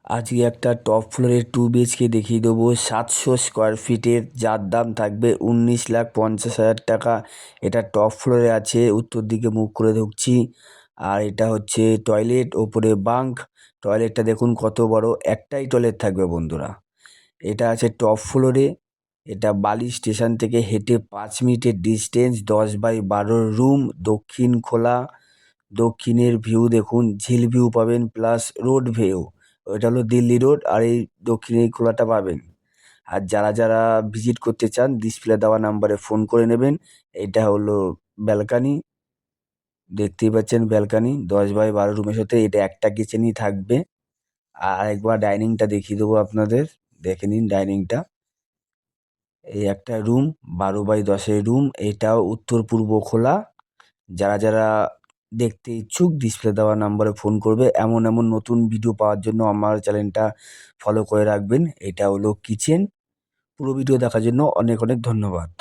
আজকে একটা টপ ফ্লোরের 2 BHK দেখিয়ে দেবো 700 স্কোয়ার ফিটের, যার দাম থাকবে 19,50,000 টাকা। এটা টপ ফ্লোরে আছে, উত্তর দিকে মুখ করে ঢুকছি। আর এটা হচ্ছে টয়লেট, ওপরে বাঙ্ক। টয়লেটটা দেখুন কত বড়, একটাই টয়লেট থাকবে বন্ধুরা। এটা আছে টপ ফ্লোরে। এটা বালি স্টেশন থেকে হেঁটে 5 মিনিটের ডিস্টেন্স। 10x12 রুম, দক্ষিণ খোলা। দক্ষিণের ভিউ দেখুন, ঝিল ভিউ পাবেন প্লাস রোড ভিউ। ওইটা হলো দিল্লি রোড, আর এই দক্ষিণের খোলাটা পাবেন। আর যারা যারা ভিজিট করতে চান ডিসপ্লে দেওয়া নাম্বারে ফোন করে নেবেন। এটা হলো ব্যালকানি, দেখতেই পাচ্ছেন ব্যালকানি। 10x12 রুমের সাথে এটা একটা কিচেনই থাকবে। আর একবার ডাইনিংটা দেখিয়ে দেবো আপনাদের, দেখে নিন ডাইনিংটা। এই একটা রুম, 12x10 রুম। এটাও উত্তর পূর্ব খোলা। যারা যারা দেখতে ইচ্ছুক ডিসপ্লে দেওয়া নাম্বারে ফোন করবে। এমন এমন নতুন ভিডিও পাওয়ার জন্য আমার চ্যানেলটা ফলো করে রাখবেন। এটা হলো কিচেন। পুরো ভিডিও দেখার জন্য অনেক অনেক ধন্যবাদ।